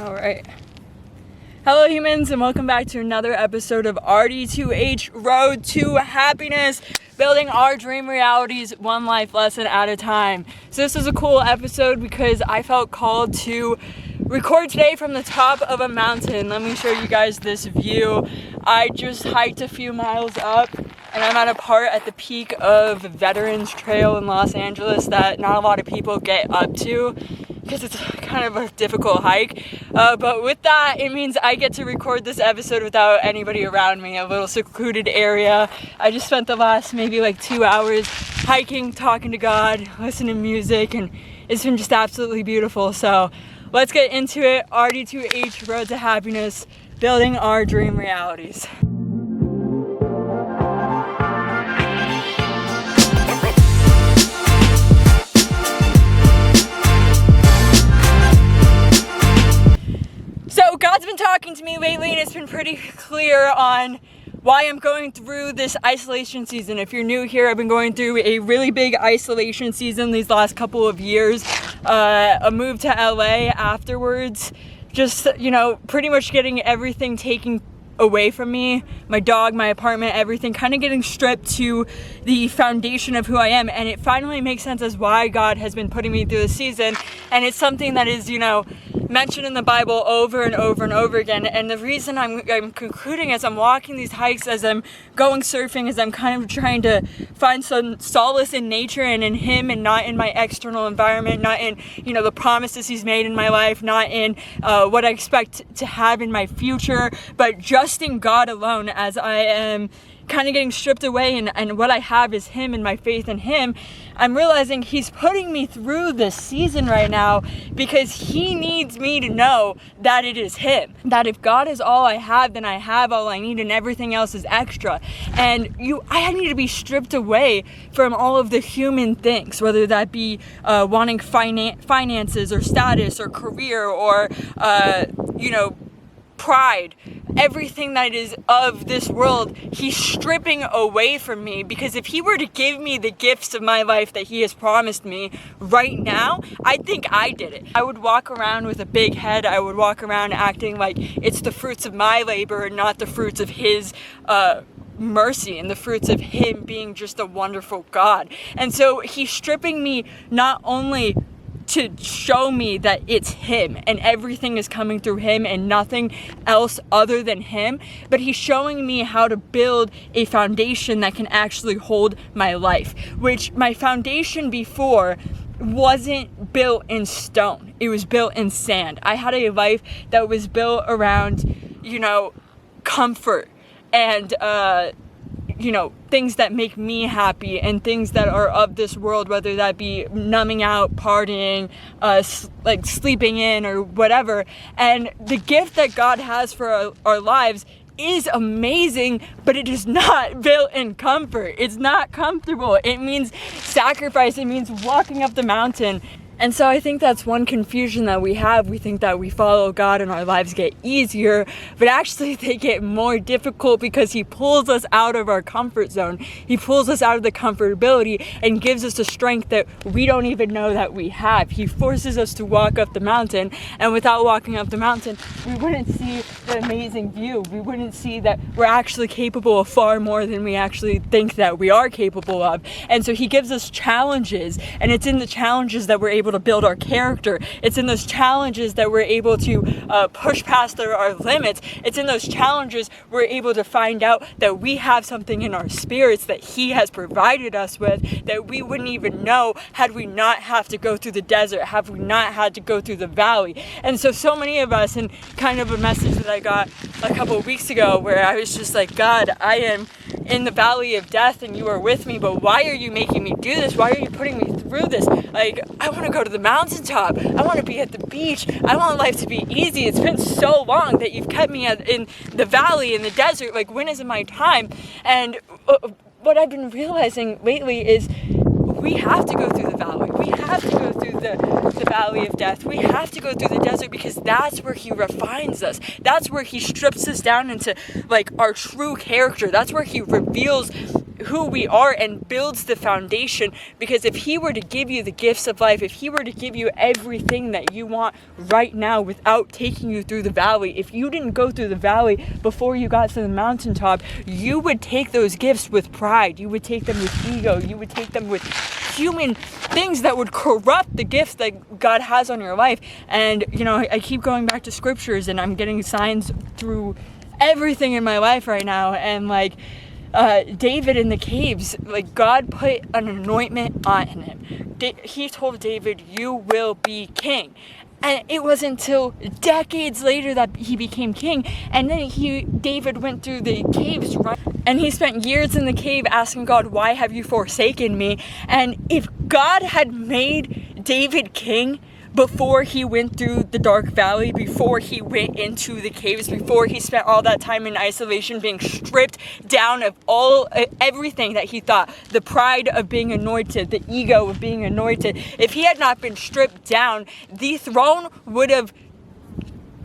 All right. Hello humans, and welcome back to another episode of RD2H Road to Happiness, building our dream realities one life lesson at a time. So this is a cool episode because I felt called to record today from the top of a mountain. Let me show you guys this view. I just hiked a few miles up and I'm at a part at the peak of Veterans Trail in Los Angeles that not a lot of people get up to because it's kind of a difficult hike. But with that, it means I get to record this episode without anybody around me, a little secluded area. I just spent the last maybe 2 hours hiking, talking to God, listening to music, and it's been just absolutely beautiful. So let's get into it. RD2H Road to Happiness, building our dream realities. So God's been talking to me lately, and it's been pretty clear on why I'm going through this isolation season. If you're new here, I've been going through a really big isolation season these last couple of years. A move to LA afterwards, just, pretty much getting everything taken away from me, my dog, my apartment, everything, kind of getting stripped to the foundation of who I am. And it finally makes sense as why God has been putting me through this season. And it's something that is, mentioned in the Bible over and over and over again. And the reason I'm concluding as I'm walking these hikes, as I'm going surfing, as I'm kind of trying to find some solace in nature and in Him, and not in my external environment, not in, the promises He's made in my life, not in what I expect to have in my future, but just in God alone. As I am kind of getting stripped away and what I have is Him and my faith in Him, I'm realizing He's putting me through this season right now because He needs me to know that it is Him. That if God is all I have, then I have all I need and everything else is extra. And I need to be stripped away from all of the human things, whether that be wanting finances or status or career or, pride, everything that is of this world. He's stripping away from me, because if He were to give me the gifts of my life that He has promised me right now, I think I did it. I would walk around with a big head. I would walk around acting like it's the fruits of my labor and not the fruits of His mercy and the fruits of Him being just a wonderful God. And so He's stripping me not only to show me that it's Him and everything is coming through Him and nothing else other than Him, but He's showing me how to build a foundation that can actually hold my life, which my foundation before wasn't built in stone. It was built in sand. I had a life that was built around, comfort and, things that make me happy and things that are of this world, whether that be numbing out, partying, sleeping in or whatever. And the gift that God has for our lives is amazing, but it is not built in comfort. It's not comfortable. It means sacrifice. It means walking up the mountain. And so I think that's one confusion that we have. We think that we follow God and our lives get easier, but actually they get more difficult because He pulls us out of our comfort zone. He pulls us out of the comfortability and gives us the strength that we don't even know that we have. He forces us to walk up the mountain, and without walking up the mountain, we wouldn't see the amazing view. We wouldn't see that we're actually capable of far more than we actually think that we are capable of. And so He gives us challenges, and it's in the challenges that we're able to build our character. It's in those challenges that we're able to push past our limits. It's in those challenges we're able to find out that we have something in our spirits that He has provided us with that we wouldn't even know had we not have to go through the desert, have we not had to go through the valley. And so many of us, and kind of a message that I got a couple of weeks ago where I was just like, God, I am in the valley of death and You are with me, but why are You making me do this? Why are You putting me through this? I want to go to the mountaintop. I want to be at the beach. I want life to be easy. It's been so long that You've kept me in the valley, in the desert. When is it my time? And what I've been realizing lately is we have to go through the valley. We have to go through the valley of death. We have to go through the desert because that's where He refines us. That's where He strips us down into our true character. That's where He reveals who we are and builds the foundation. Because if he were to give you the gifts of life, if he were to give you everything that you want right now without taking you through the valley, if you didn't go through the valley before you got to the mountaintop, you would take those gifts with pride, you would take them with ego, you would take them with human things that would corrupt the gifts that God has on your life. And I keep going back to scriptures, and I'm getting signs through everything in my life right now. And David in the caves, God put an anointment on him. He told David, you will be king. And it wasn't until decades later that he became king. And then David went through the caves, right? And he spent years in the cave asking God, why have you forsaken me? And if God had made David king before he went through the dark valley, before he went into the caves, before he spent all that time in isolation being stripped down of everything that he thought, the pride of being anointed, the ego of being anointed, if he had not been stripped down, the throne would have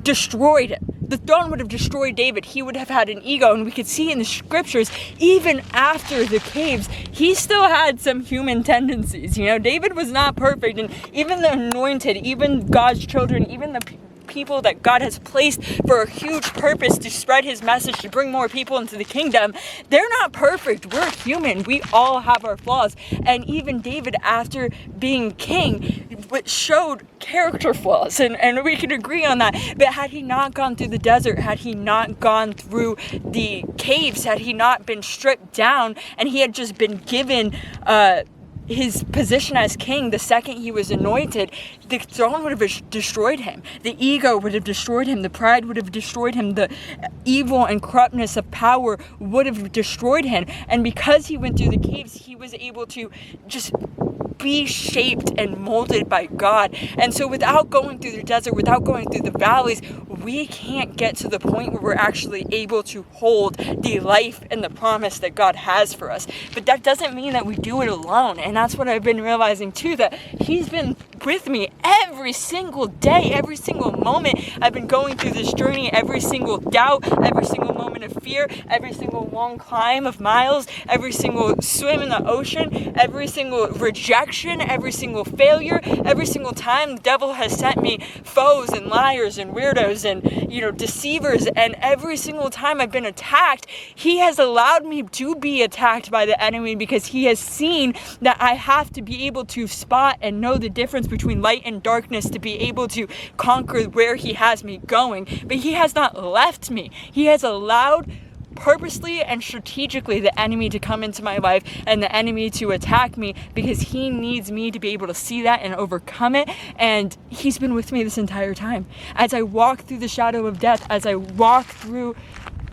destroyed him. The throne would have destroyed David. He would have had an ego, and we could see in the scriptures, even after the caves, he still had some human tendencies. David was not perfect, and even the anointed, even God's children, even the people that God has placed for a huge purpose to spread his message, to bring more people into the kingdom, they're not perfect. We're human. We all have our flaws. And even David, after being king, showed character flaws, and we can agree on that. But had he not gone through the desert, had he not gone through the caves, had he not been stripped down, and he had just been given his position as king the second he was anointed, the throne would have destroyed him. The ego would have destroyed him. The pride would have destroyed him. The evil and corruptness of power would have destroyed him. And because he went through the caves, he was able to just be shaped and molded by God. And so without going through the desert, without going through the valleys, we can't get to the point where we're actually able to hold the life and the promise that God has for us. But that doesn't mean that we do it alone. And that's what I've been realizing too, that he's been with me every single day, every single moment. I've been going through this journey, every single doubt, every single moment of fear, every single long climb of miles, every single swim in the ocean, every single rejection, every single failure, every single time the devil has sent me foes and liars and weirdos and deceivers, and every single time I've been attacked, he has allowed me to be attacked by the enemy, because he has seen that I have to be able to spot and know the difference between light and darkness to be able to conquer where he has me going. But he has not left me. He has allowed purposely and strategically the enemy to come into my life and the enemy to attack me, because he needs me to be able to see that and overcome it. And he's been with me this entire time. As I walk through the shadow of death, as I walk through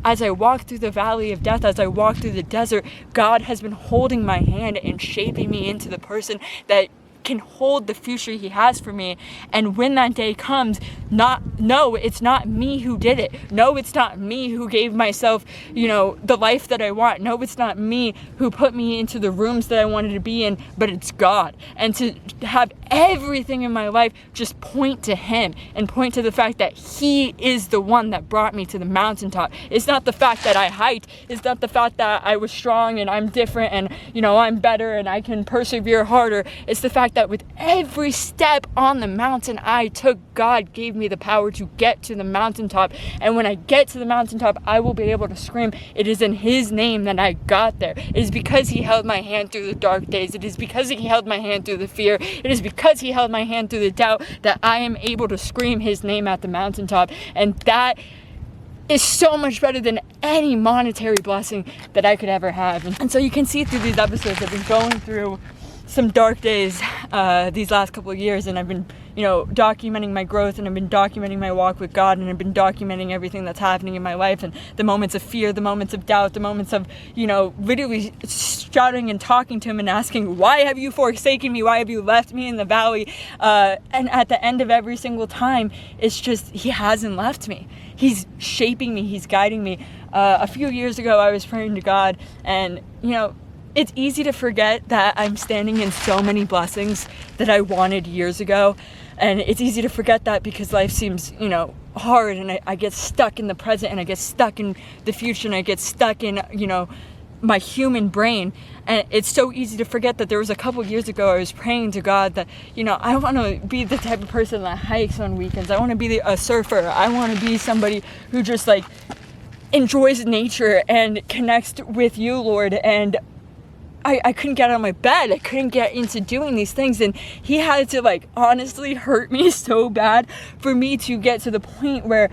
the valley of death, as I walk through the desert, God has been holding my hand and shaping me into the person that can hold the future he has for me. And when that day comes, no, it's not me who did it. No, it's not me who gave myself, the life that I want. No, it's not me who put me into the rooms that I wanted to be in, but it's God. And to have everything in my life just point to him and point to the fact that he is the one that brought me to the mountaintop. It's not the fact that I hiked. It's not the fact that I was strong and I'm different and, I'm better and I can persevere harder. It's the fact that with every step on the mountain I took, God gave me the power to get to the mountaintop. And when I get to the mountaintop, I will be able to scream, it is in his name that I got there. It is because he held my hand through the dark days. It is because he held my hand through the fear. It is because he held my hand through the doubt that I am able to scream his name at the mountaintop. And that is so much better than any monetary blessing that I could ever have. And so you can see through these episodes, I've been going through some dark days these last couple of years, and I've been documenting my growth, and I've been documenting my walk with God, and I've been documenting everything that's happening in my life, and the moments of fear, the moments of doubt, the moments of literally shouting and talking to him and asking, why have you forsaken me? Why have you left me in the valley? And at the end of every single time, it's just he hasn't left me. He's shaping me, he's guiding me. A few years ago, I was praying to God, and it's easy to forget that I'm standing in so many blessings that I wanted years ago. And it's easy to forget that because life seems, hard, and I get stuck in the present, and I get stuck in the future, and I get stuck in, my human brain. And it's so easy to forget that there was a couple years ago I was praying to God that, I want to be the type of person that hikes on weekends. I want to be a surfer. I want to be somebody who just like enjoys nature and connects with you, Lord. And I couldn't get out of my bed. I couldn't get into doing these things. And he had to like honestly hurt me so bad for me to get to the point where,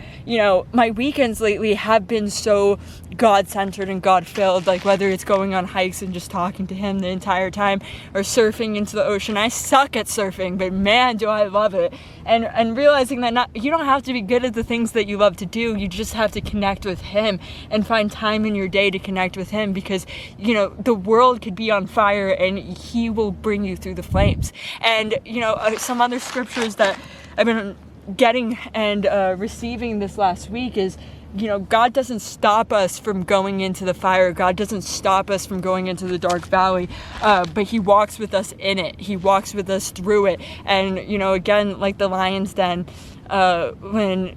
my weekends lately have been so God-centered and God-filled, like whether it's going on hikes and just talking to him the entire time or surfing into the ocean. I suck at surfing, but man, do I love it. And realizing that you don't have to be good at the things that you love to do. You just have to connect with him and find time in your day to connect with him, because, the world could be on fire and he will bring you through the flames. And, some other scriptures that I've been getting and receiving this last week is, God doesn't stop us from going into the fire. God doesn't stop us from going into the dark valley, but he walks with us in it. He walks with us through it. And, again, like the lion's den, when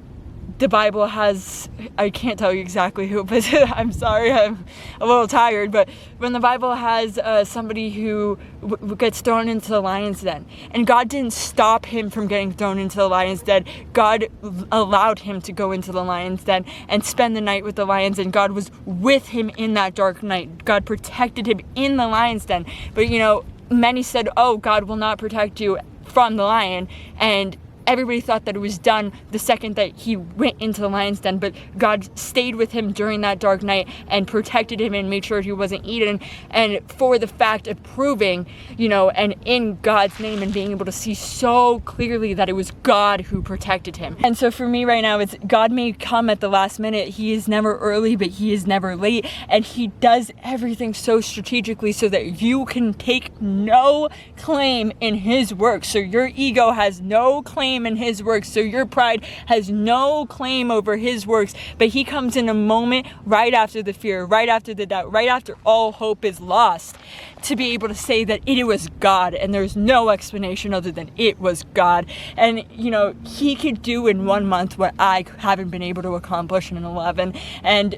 the Bible has, I can't tell you exactly who, but I'm sorry, I'm a little tired, but when the Bible has somebody who gets thrown into the lion's den, and God didn't stop him from getting thrown into the lion's den, God allowed him to go into the lion's den and spend the night with the lions, and God was with him in that dark night. God protected him in the lion's den. But, many said, oh, God will not protect you from the lion, and everybody thought that it was done the second that he went into the lion's den, but God stayed with him during that dark night and protected him and made sure he wasn't eaten. And for the fact of proving, and in God's name, and being able to see so clearly that it was God who protected him. And so for me right now, it's God may come at the last minute. He is never early, but he is never late. And he does everything so strategically so that you can take no claim in his work. So your ego has no claim in his works, so your pride has no claim over his works, but he comes in a moment right after the fear, right after the doubt, right after all hope is lost, to be able to say that it was God, and there's no explanation other than it was God. And he could do in 1 month what I haven't been able to accomplish in 11, and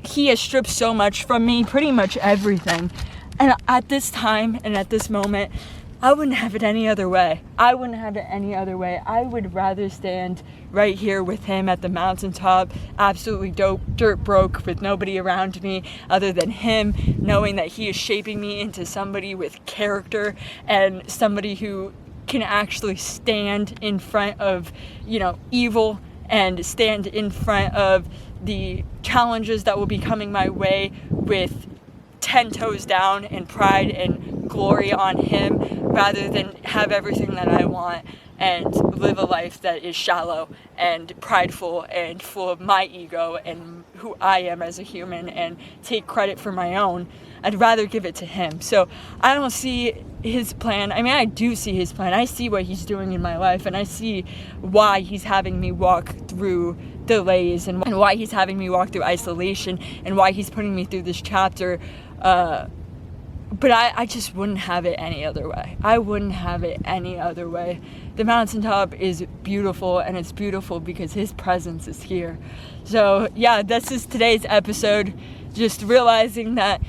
he has stripped so much from me, pretty much everything. And at this time and at this moment, I wouldn't have it any other way. I wouldn't have it any other way. I would rather stand right here with him at the mountaintop, absolutely dirt broke, with nobody around me other than him, knowing that he is shaping me into somebody with character and somebody who can actually stand in front of, evil, and stand in front of the challenges that will be coming my way with 10 toes down and pride and glory on him, rather than have everything that I want and live a life that is shallow and prideful and full of my ego and who I am as a human, and take credit for my own. I'd rather give it to him. So I don't see his plan. I mean, I do see his plan. I see what he's doing in my life, and I see why he's having me walk through delays, and why he's having me walk through isolation, and why he's putting me through this chapter. But I just wouldn't have it any other way. I wouldn't have it any other way. The mountaintop is beautiful, and it's beautiful because his presence is here. So yeah, this is today's episode. Just realizing that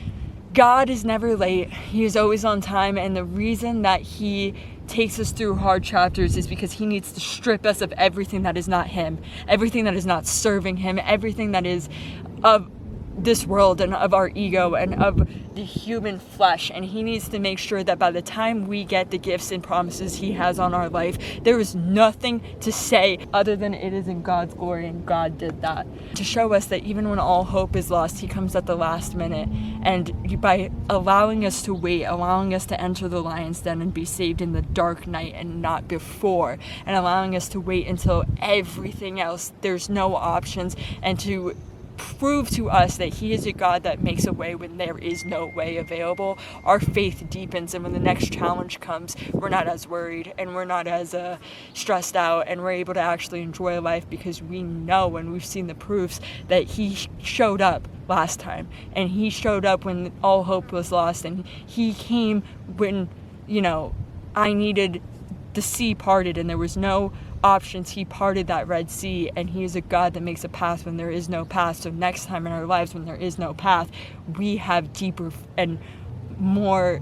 God is never late. He is always on time, and the reason that he takes us through hard chapters is because he needs to strip us of everything that is not him, everything that is not serving him, everything that is of this world and of our ego and of the human flesh. And he needs to make sure that by the time we get the gifts and promises he has on our life, there is nothing to say other than it is in God's glory, and God did that to show us that even when all hope is lost, he comes at the last minute. And by allowing us to wait, allowing us to enter the lion's den and be saved in the dark night and not before, and allowing us to wait until everything else, there's no options, and to prove to us that he is a God that makes a way when there is no way available, our faith deepens. And when the next challenge comes, we're not as worried, and we're not as stressed out, and we're able to actually enjoy life, because we know, and we've seen the proofs, that he showed up last time, and he showed up when all hope was lost, and he came when I needed the sea parted and there was no options. He parted that Red Sea, and he is a God that makes a path when there is no path. So next time in our lives when there is no path, we have deeper and more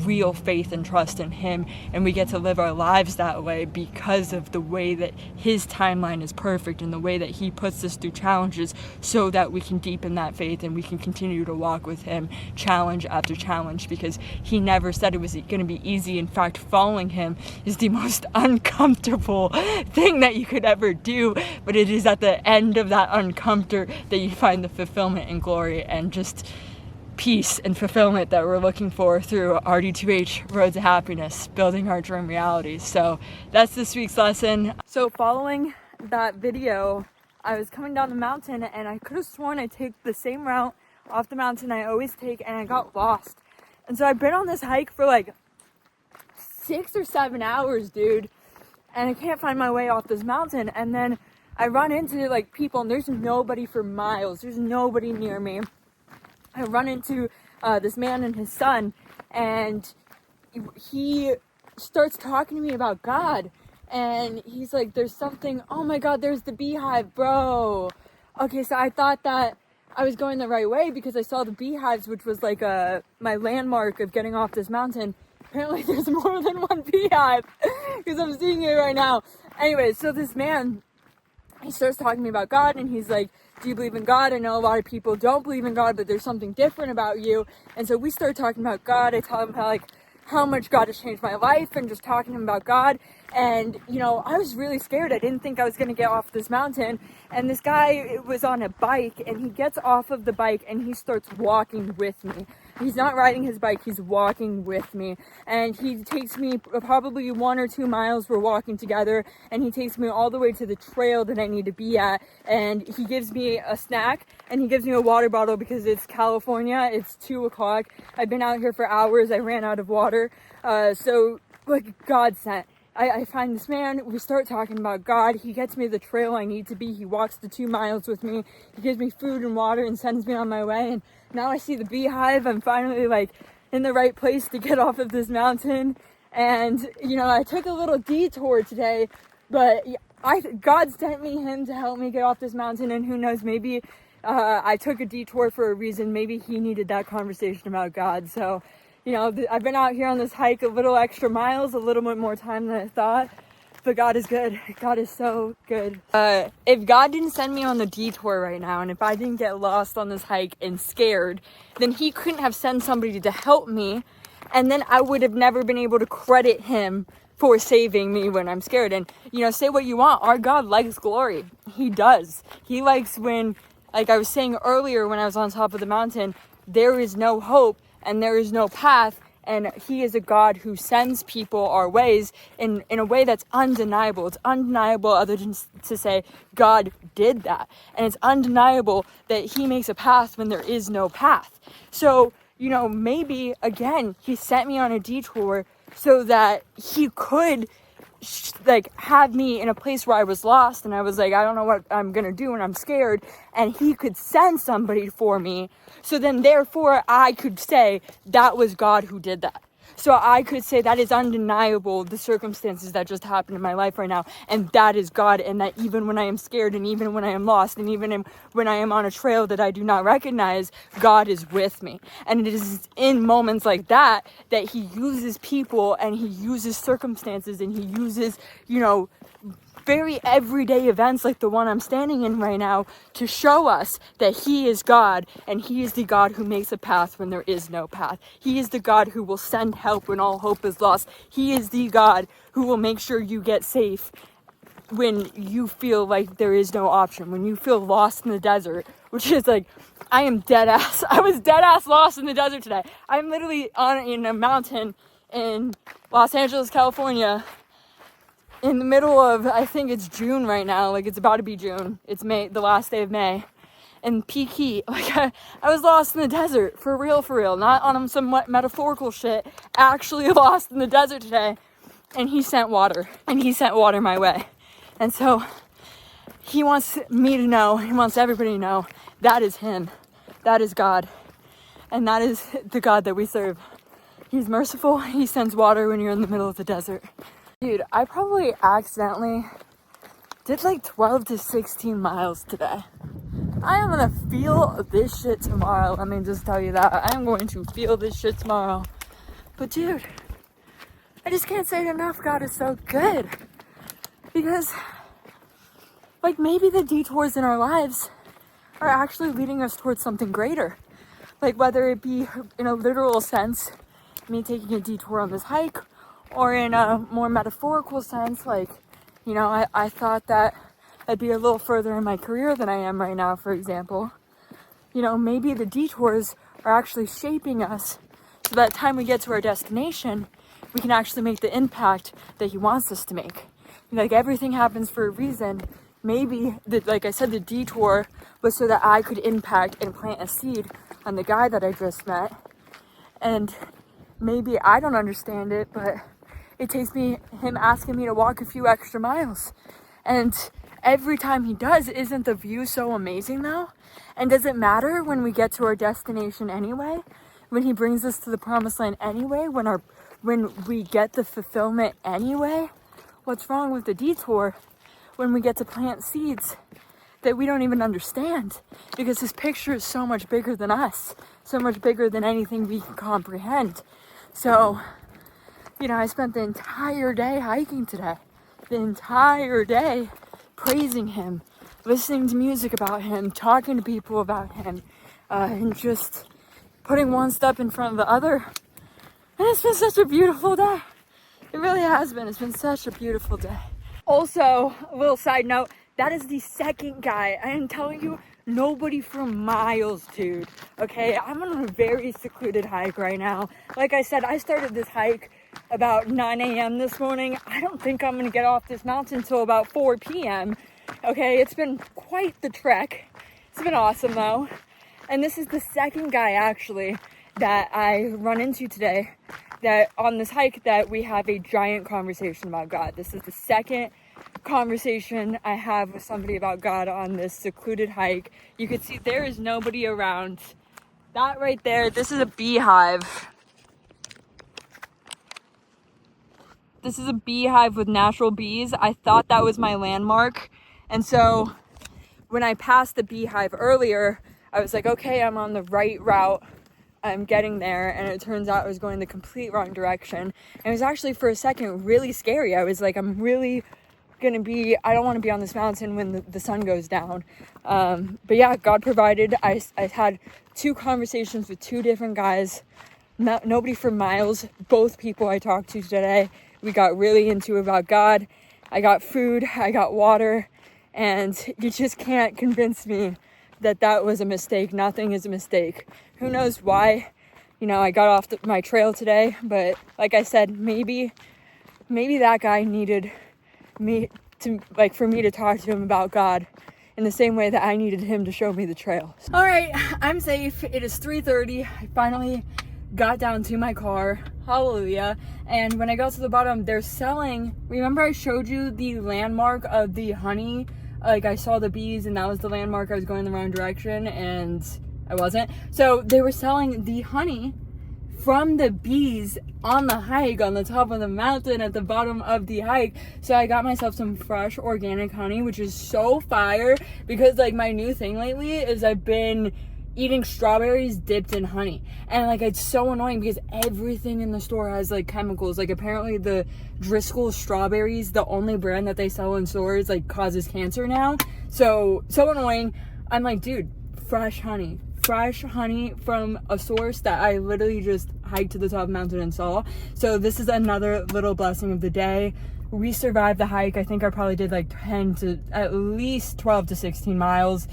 real faith and trust in him, and we get to live our lives that way because of the way that his timeline is perfect and the way that he puts us through challenges, so that we can deepen that faith and we can continue to walk with him challenge after challenge, because he never said it was going to be easy. In fact, following him is the most uncomfortable thing that you could ever do, but it is at the end of that uncomfort that you find the fulfillment and glory and just peace and fulfillment that we're looking for through RD2H Road to Happiness, building our dream realities. So that's this week's lesson. So following that video, I was coming down the mountain and I could have sworn I take the same route off the mountain I always take, and I got lost. And so I've been on this hike for like 6 or 7 hours, dude, and I can't find my way off this mountain. And then I run into like people, and there's nobody for miles. There's nobody near me. I run into this man and his son, and he starts talking to me about God, and he's like, there's something, oh my God, there's the beehive, bro. Okay, so I thought that I was going the right way because I saw the beehives, which was like my landmark of getting off this mountain. Apparently there's more than one beehive because I'm seeing it right now. Anyway, so this man, he starts talking to me about God, and he's like, do you believe in God? I know a lot of people don't believe in God, but there's something different about you. And so we started talking about God. I tell him how much God has changed my life, and just talking to him about God. And, you know, I was really scared. I didn't think I was going to get off this mountain. And this guy was on a bike, and he gets off of the bike and he starts walking with me. He's not riding his bike, he's walking with me. And he takes me probably 1 or 2 miles. We're walking together, and he takes me all the way to the trail that I need to be at. And he gives me a snack, and he gives me a water bottle because it's California. It's 2 o'clock. I've been out here for hours. I ran out of water. So, like, God sent. I find this man, we start talking about God, he gets me the trail I need to be, he walks the 2 miles with me, he gives me food and water and sends me on my way, and now I see the beehive. I'm finally like in the right place to get off of this mountain. And you know, I took a little detour today, but God sent me him to help me get off this mountain, and who knows, maybe I took a detour for a reason. Maybe he needed that conversation about God. So, you know, I've been out here on this hike a little extra miles, a little bit more time than I thought, but God is good. God is so good. If God didn't send me on the detour right now, and if I didn't get lost on this hike and scared, then he couldn't have sent somebody to help me, and then I would have never been able to credit him for saving me when I'm scared. And, you know, say what you want, our God likes glory. He does. He likes when, like I was saying earlier when I was on top of the mountain, there is no hope and there is no path, and he is a God who sends people our ways in a way that's undeniable. It's undeniable other than to say God did that. And it's undeniable that he makes a path when there is no path. So, you know, maybe, again, he sent me on a detour so that he could like have me in a place where I was lost, and I was like, I don't know what I'm gonna do, and I'm scared, and he could send somebody for me. So then therefore I could say that was God who did that. So I could say that is undeniable, the circumstances that just happened in my life right now, and that is God, and that even when I am scared, and even when I am lost, and even when I am on a trail that I do not recognize, God is with me. And it is in moments like that that he uses people, and he uses circumstances, and he uses, you know, very everyday events like the one I'm standing in right now to show us that he is God, and he is the God who makes a path when there is no path. He is the God who will send help when all hope is lost. He is the God who will make sure you get safe when you feel like there is no option, when you feel lost in the desert, which is like, I was dead ass lost in the desert today. I'm literally in a mountain in Los Angeles, California, in the middle of, I think it's June right now, like it's about to be June. It's May, the last day of May. And peak heat, like I was lost in the desert, for real, not on some metaphorical shit, actually lost in the desert today. And he sent water my way. And so he wants me to know, he wants everybody to know, that is him, that is God. And that is the God that we serve. He's merciful, he sends water when you're in the middle of the desert. Dude, I probably accidentally Did like 12 to 16 miles today. I am gonna feel this shit tomorrow. Let me just tell you that. I am going to feel this shit tomorrow. But dude, I just can't say it enough. God is so good. Because, like, maybe the detours in our lives are actually leading us towards something greater. Like, whether it be in a literal sense, me taking a detour on this hike, or in a more metaphorical sense, like, you know, I thought that I'd be a little further in my career than I am right now, for example. You know, maybe the detours are actually shaping us so that time we get to our destination, we can actually make the impact that he wants us to make. Like, everything happens for a reason. Maybe, like I said, the detour was so that I could impact and plant a seed on the guy that I just met. And maybe I don't understand it, but it takes him asking me to walk a few extra miles. And every time he does, isn't the view so amazing though? And does it matter when we get to our destination anyway? When he brings us to the promised land anyway? When we get the fulfillment anyway? What's wrong with the detour when we get to plant seeds that we don't even understand? Because his picture is so much bigger than us, so much bigger than anything we can comprehend. So, you know, I spent the entire day hiking today, the entire day praising him, listening to music about him, talking to people about him, and just putting one step in front of the other. And it's been such a beautiful day. It really has been. It's been such a beautiful day. Also, a little side note, that is the second guy. I am telling you, nobody for miles, dude. Okay, I'm on a very secluded hike right now. Like I said, I started this hike about 9 a.m. this morning. I don't think I'm gonna get off this mountain until about 4 p.m. Okay, it's been quite the trek. It's been awesome though. And this is the second guy actually that I run into today, that on this hike, that we have a giant conversation about God. This is the second conversation I have with somebody about God on this secluded hike. You can see there is nobody around. That right there, this is a beehive. This is a beehive with natural bees. I thought that was my landmark. And so when I passed the beehive earlier, I was like, okay, I'm on the right route. I'm getting there. And it turns out I was going the complete wrong direction. And it was actually for a second really scary. I was like, I'm really gonna be, I don't want to be on this mountain when the sun goes down. But yeah, God provided. I had 2 conversations with 2 different guys. Nobody for miles. Both people I talked to today, we got really into about God. I got food, I got water, and you just can't convince me that that was a mistake. Nothing is a mistake. Who knows why, you know, I got off my trail today, but like I said, maybe that guy needed me to, like, for me to talk to him about God in the same way that I needed him to show me the trail. All right, I'm safe. It is 3:30. I finally got down to my car. Hallelujah. And when I got to the bottom, they're selling, remember I showed you the landmark of the honey? Like, I saw the bees and that was the landmark. I was going the wrong direction and I wasn't. So they were selling the honey from the bees on the hike, on the top of the mountain at the bottom of the hike. So I got myself some fresh organic honey, which is so fire, because like my new thing lately is I've been eating strawberries dipped in honey, and like it's so annoying because everything in the store has like chemicals. Like apparently the Driscoll strawberries, the only brand that they sell in stores, like causes cancer now. So annoying. I'm like, dude, fresh honey from a source that I literally just hiked to the top of the mountain and saw. So this is another little blessing of the day. We survived the hike. I think I probably did like 10 to at least 12 to 16 miles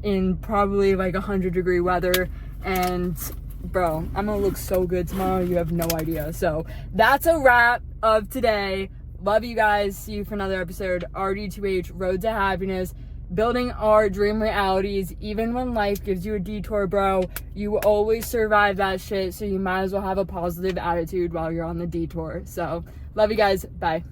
in probably like 100-degree weather. And bro, I'm gonna look so good tomorrow, you have no idea. So that's a wrap of today. Love you guys. See you for another episode. RD2H, Road to Happiness. Building our dream realities. Even when life gives you a detour, bro, you always survive that shit. So you might as well have a positive attitude while you're on the detour. So love you guys. Bye.